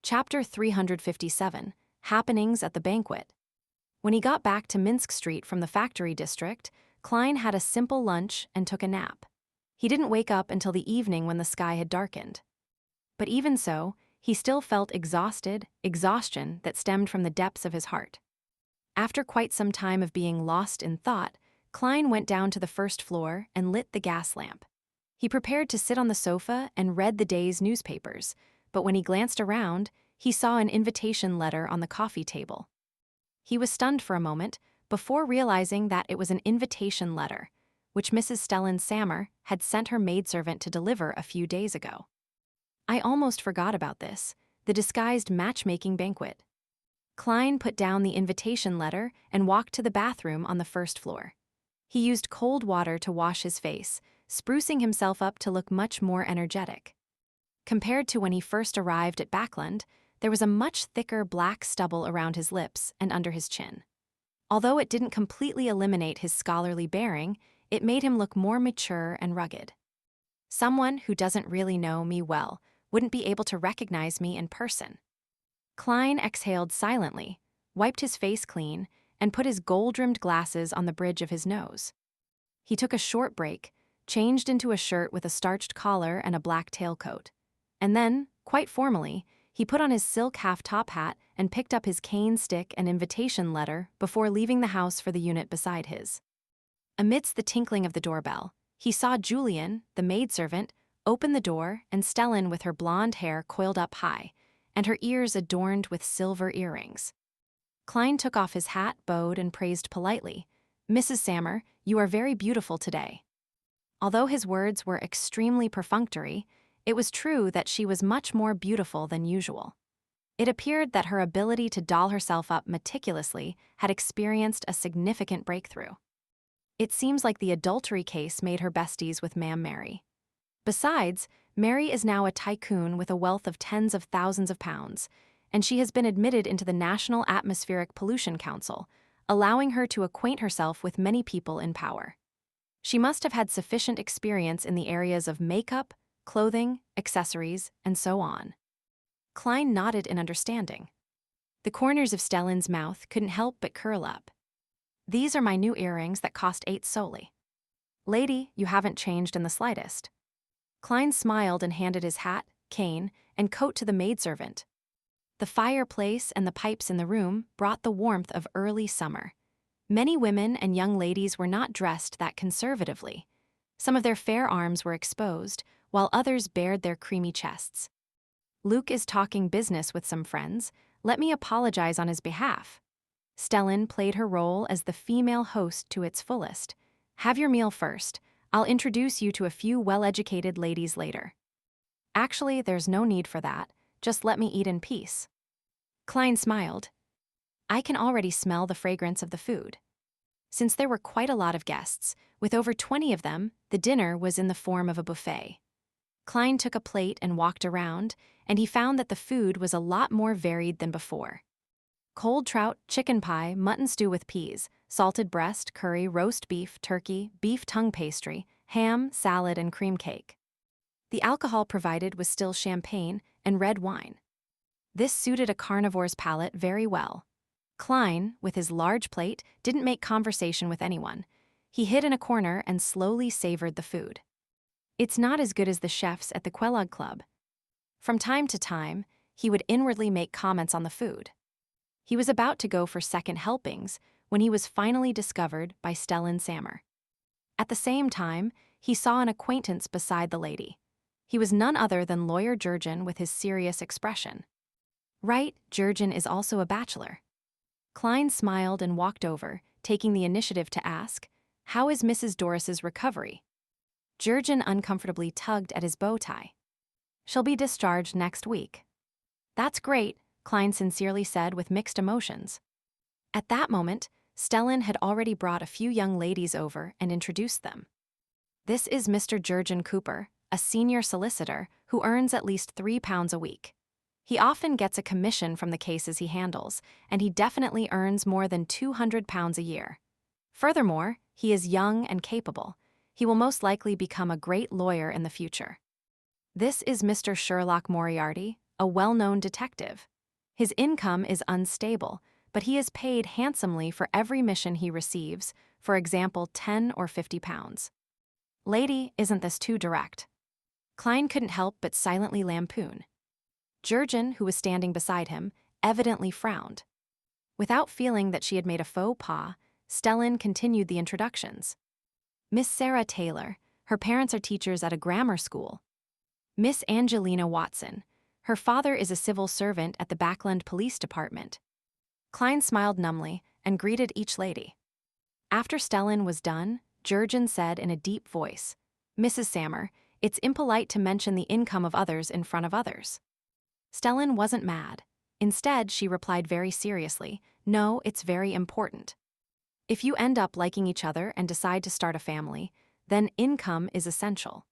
Chapter 357, Happenings at the Banquet. When he got back to Minsk Street from the factory district, Klein had a simple lunch and took a nap. He didn't wake up until the evening when the sky had darkened. But even so, he still felt exhaustion that stemmed from the depths of his heart. After quite some time of being lost in thought, Klein went down to the first floor and lit the gas lamp. He prepared to sit on the sofa and read the day's newspapers, but when he glanced around, he saw an invitation letter on the coffee table. He was stunned for a moment before realizing that it was an invitation letter, which Mrs. Stellan Sammer had sent her maidservant to deliver a few days ago. I almost forgot about this, the disguised matchmaking banquet. Klein put down the invitation letter and walked to the bathroom on the first floor. He used cold water to wash his face, sprucing himself up to look much more energetic. Compared to when he first arrived at Backland, there was a much thicker black stubble around his lips and under his chin. Although it didn't completely eliminate his scholarly bearing, it made him look more mature and rugged. Someone who doesn't really know me well wouldn't be able to recognize me in person. Klein exhaled silently, wiped his face clean, and put his gold-rimmed glasses on the bridge of his nose. He took a short break, changed into a shirt with a starched collar and a black tailcoat. And then, quite formally, he put on his silk half-top hat and picked up his cane stick and invitation letter before leaving the house for the unit beside his. Amidst the tinkling of the doorbell, he saw Julian, the maidservant, open the door and Stellan with her blonde hair coiled up high, and her ears adorned with silver earrings. Klein took off his hat, bowed, and praised politely, "Mrs. Sammer, you are very beautiful today." Although his words were extremely perfunctory, it was true that she was much more beautiful than usual. It appeared that her ability to doll herself up meticulously had experienced a significant breakthrough. It seems like the adultery case made her besties with Ma'am Mary. Besides, Mary is now a tycoon with a wealth of tens of thousands of pounds, and she has been admitted into the National Atmospheric Pollution Council, allowing her to acquaint herself with many people in power. She must have had sufficient experience in the areas of makeup, clothing, accessories, and so on. Klein nodded in understanding. The corners of Stellan's mouth couldn't help but curl up. "These are my new earrings that cost 8 soldi. Lady, you haven't changed in the slightest." Klein smiled and handed his hat, cane, and coat to the maidservant. The fireplace and the pipes in the room brought the warmth of early summer. Many women and young ladies were not dressed that conservatively. Some of their fair arms were exposed, while others bared their creamy chests. "Luke is talking business with some friends. Let me apologize on his behalf." Stellan played her role as the female host to its fullest. "Have your meal first. I'll introduce you to a few well-educated ladies later." "Actually, there's no need for that. Just let me eat in peace." Klein smiled. "I can already smell the fragrance of the food." Since there were quite a lot of guests, with over 20 of them, the dinner was in the form of a buffet. Klein took a plate and walked around, and he found that the food was a lot more varied than before. Cold trout, chicken pie, mutton stew with peas, salted breast, curry, roast beef, turkey, beef tongue pastry, ham, salad, and cream cake. The alcohol provided was still champagne and red wine. This suited a carnivore's palate very well. Klein, with his large plate, didn't make conversation with anyone. He hid in a corner and slowly savored the food. It's not as good as the chefs at the Quelog Club. From time to time, he would inwardly make comments on the food. He was about to go for second helpings when he was finally discovered by Stellan Sammer. At the same time, he saw an acquaintance beside the lady. He was none other than Lawyer Jurgen with his serious expression. "Right, Jurgen is also a bachelor." Klein smiled and walked over, taking the initiative to ask, "How is Mrs. Doris's recovery?" Jurgen uncomfortably tugged at his bow tie. "She'll be discharged next week." "That's great," Klein sincerely said with mixed emotions. At that moment, Stellan had already brought a few young ladies over and introduced them. "This is Mr. Jurgen Cooper, a senior solicitor who earns at least £3 a week. He often gets a commission from the cases he handles, and he definitely earns more than £200 a year. Furthermore, he is young and capable. He will most likely become a great lawyer in the future. This is Mr. Sherlock Moriarty, a well-known detective. His income is unstable, but he is paid handsomely for every mission he receives, for example 10 or 50 pounds. Lady, isn't this too direct? Klein couldn't help but silently lampoon. Jurgen, who was standing beside him, evidently frowned. Without feeling that she had made a faux pas, Stellan continued the introductions. Miss Sarah Taylor, her parents are teachers at a grammar school. Miss Angelina Watson, her father is a civil servant at the Backland Police Department. Klein smiled numbly and greeted each lady. After Stellan was done, Jurgen said in a deep voice, "Mrs. Sammer, it's impolite to mention the income of others in front of others." Stellan wasn't mad. Instead, she replied very seriously, "No, it's very important. If you end up liking each other and decide to start a family, then income is essential.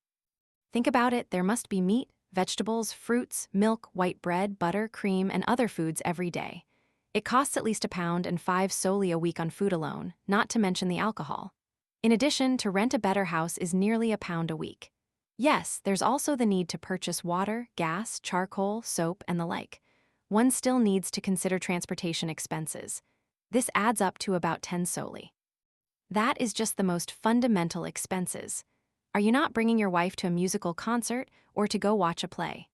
Think about it, there must be meat, vegetables, fruits, milk, white bread, butter, cream, and other foods every day. It costs at least £1.05 solely a week on food alone, not to mention the alcohol. In addition, to rent a better house is nearly £1 a week. Yes, there's also the need to purchase water, gas, charcoal, soap, and the like. One still needs to consider transportation expenses. This adds up to about 10 solely. That is just the most fundamental expenses. Are you not bringing your wife to a musical concert or to go watch a play?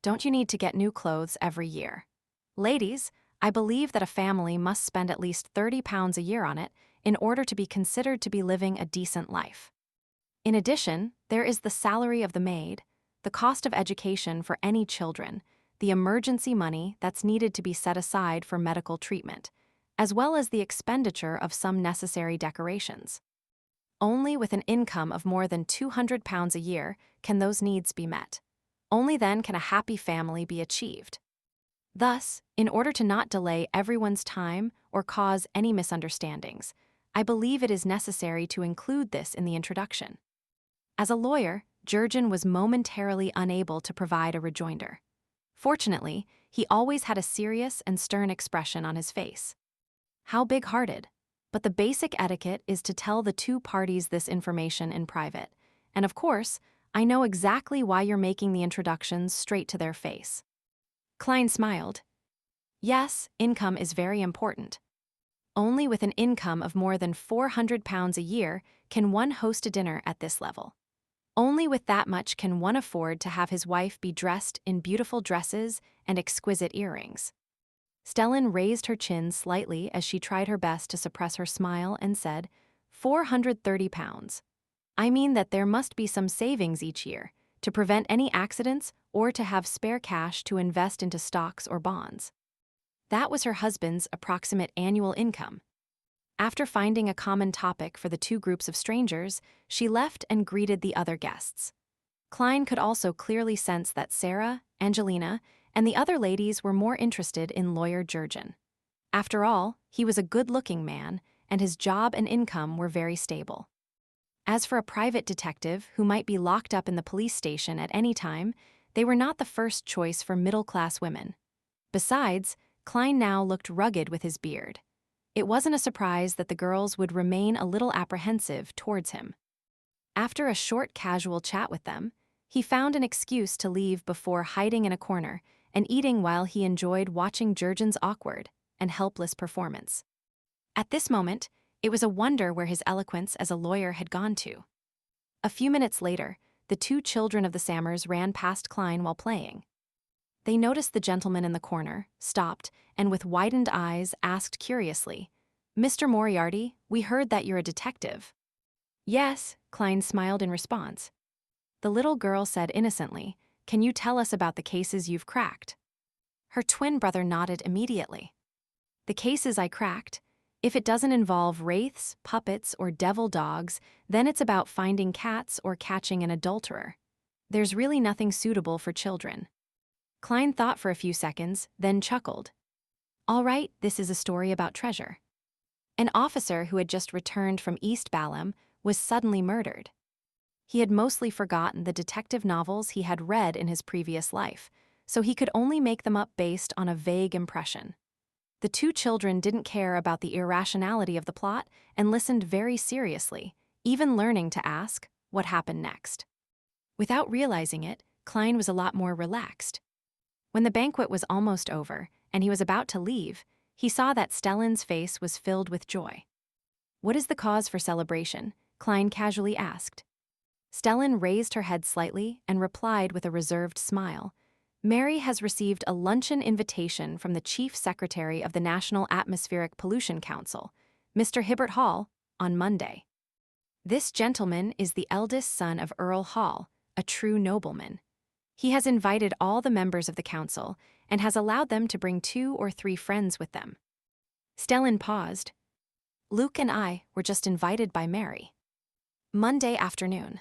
Don't you need to get new clothes every year? Ladies, I believe that a family must spend at least £30 a year on it in order to be considered to be living a decent life. In addition, there is the salary of the maid, the cost of education for any children, the emergency money that's needed to be set aside for medical treatment, as well as the expenditure of some necessary decorations. Only with an income of more than £200 a year can those needs be met. Only then can a happy family be achieved. Thus, in order to not delay everyone's time or cause any misunderstandings, I believe it is necessary to include this in the introduction. As a lawyer, Jurgen was momentarily unable to provide a rejoinder. Fortunately, he always had a serious and stern expression on his face. How big-hearted. But the basic etiquette is to tell the two parties this information in private. And of course, I know exactly why you're making the introductions straight to their face. Klein smiled. Yes, income is very important. Only with an income of more than £400 a year can one host a dinner at this level. Only with that much can one afford to have his wife be dressed in beautiful dresses and exquisite earrings. Stellan raised her chin slightly as she tried her best to suppress her smile and said, £430. I mean that there must be some savings each year to prevent any accidents or to have spare cash to invest into stocks or bonds. That was her husband's approximate annual income. After finding a common topic for the two groups of strangers, she left and greeted the other guests. Klein could also clearly sense that Sarah, Angelina, and the other ladies were more interested in lawyer Jurgen. After all, he was a good-looking man, and his job and income were very stable. As for a private detective who might be locked up in the police station at any time, they were not the first choice for middle-class women. Besides, Klein now looked rugged with his beard. It wasn't a surprise that the girls would remain a little apprehensive towards him. After a short casual chat with them, he found an excuse to leave before hiding in a corner and eating while he enjoyed watching Jurgen's awkward and helpless performance. At this moment, it was a wonder where his eloquence as a lawyer had gone to. A few minutes later, the two children of the Sammers ran past Klein while playing. They noticed the gentleman in the corner, stopped, and with widened eyes asked curiously, "Mr. Moriarty, we heard that you're a detective." "Yes," Klein smiled in response. The little girl said innocently, "Can you tell us about the cases you've cracked?" Her twin brother nodded immediately. "The cases I cracked? If it doesn't involve wraiths, puppets, or devil dogs, then it's about finding cats or catching an adulterer. There's really nothing suitable for children." Klein thought for a few seconds, then chuckled. "All right, this is a story about treasure." An officer who had just returned from East Balham was suddenly murdered. He had mostly forgotten the detective novels he had read in his previous life, so he could only make them up based on a vague impression. The two children didn't care about the irrationality of the plot and listened very seriously, even learning to ask, what happened next? Without realizing it, Klein was a lot more relaxed. When the banquet was almost over, and he was about to leave, he saw that Stellan's face was filled with joy. "What is the cause for celebration?" Klein casually asked. Stellan raised her head slightly and replied with a reserved smile. "Mary has received a luncheon invitation from the Chief Secretary of the National Atmospheric Pollution Council, Mr. Hibbert Hall, on Monday. This gentleman is the eldest son of Earl Hall, a true nobleman. He has invited all the members of the council and has allowed them to bring 2 or 3 friends with them." Stellan paused. "Luke and I were just invited by Mary." Monday afternoon.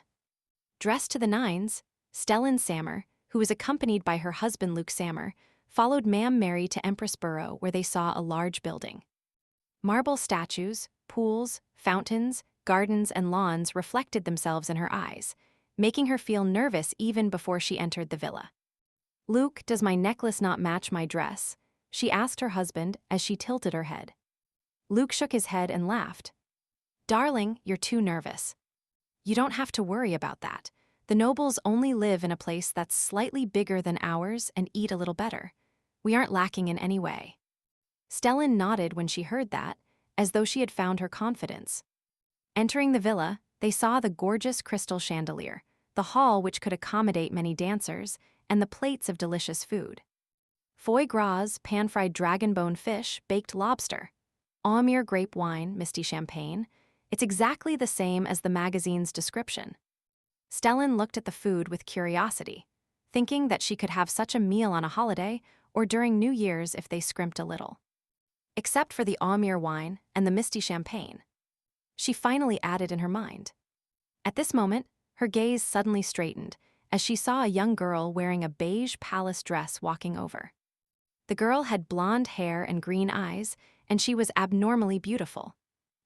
Dressed to the nines, Stellan Sammer, who was accompanied by her husband Luke Sammer, followed Ma'am Mary to Empress Borough, where they saw a large building. Marble statues, pools, fountains, gardens, and lawns reflected themselves in her eyes, making her feel nervous even before she entered the villa. "Luke, does my necklace not match my dress?" she asked her husband as she tilted her head. Luke shook his head and laughed. "Darling, you're too nervous. You don't have to worry about that. The nobles only live in a place that's slightly bigger than ours and eat a little better. We aren't lacking in any way." Stellan nodded when she heard that, as though she had found her confidence. Entering the villa, they saw the gorgeous crystal chandelier, the hall which could accommodate many dancers, and the plates of delicious food. Foie gras, pan-fried dragon-bone fish, baked lobster. Amir grape wine, misty champagne. It's exactly the same as the magazine's description. Stellan looked at the food with curiosity, thinking that she could have such a meal on a holiday or during New Year's if they scrimped a little. Except for the Amir wine and the misty champagne, she finally added in her mind. At this moment, her gaze suddenly straightened as she saw a young girl wearing a beige palace dress walking over. The girl had blonde hair and green eyes, and she was abnormally beautiful.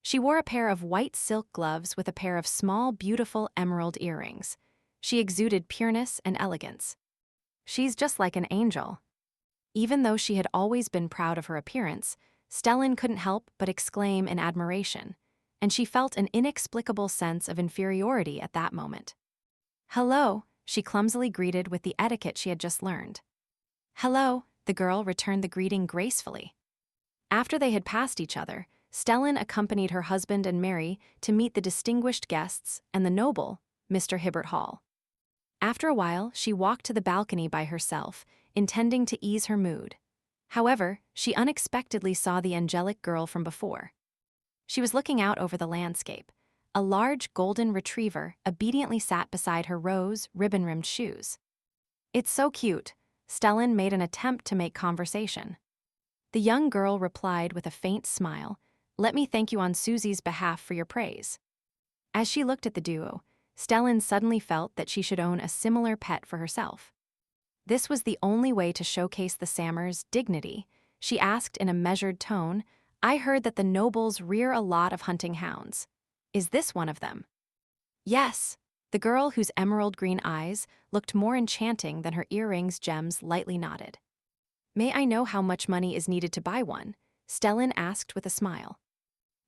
She wore a pair of white silk gloves with a pair of small, beautiful emerald earrings. She exuded pureness and elegance. "She's just like an angel." Even though she had always been proud of her appearance, Stellan couldn't help but exclaim in admiration, and she felt an inexplicable sense of inferiority at that moment. "Hello," she clumsily greeted with the etiquette she had just learned. "Hello," the girl returned the greeting gracefully. After they had passed each other, Stellan accompanied her husband and Mary to meet the distinguished guests and the noble, Mr. Hibbert Hall. After a while, she walked to the balcony by herself, intending to ease her mood. However, she unexpectedly saw the angelic girl from before. She was looking out over the landscape. A large golden retriever obediently sat beside her rose, ribbon-rimmed shoes. "It's so cute." Stellan made an attempt to make conversation. The young girl replied with a faint smile, "Let me thank you on Susie's behalf for your praise." As she looked at the duo, Stellan suddenly felt that she should own a similar pet for herself. This was the only way to showcase the Sammers' dignity. She asked in a measured tone, "I heard that the nobles rear a lot of hunting hounds. Is this one of them?" "Yes." The girl, whose emerald green eyes looked more enchanting than her earrings' gems, lightly nodded. "May I know how much money is needed to buy one?" Stellan asked with a smile.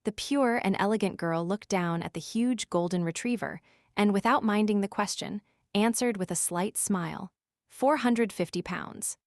The pure and elegant girl looked down at the huge golden retriever and, without minding the question, answered with a slight smile, £450.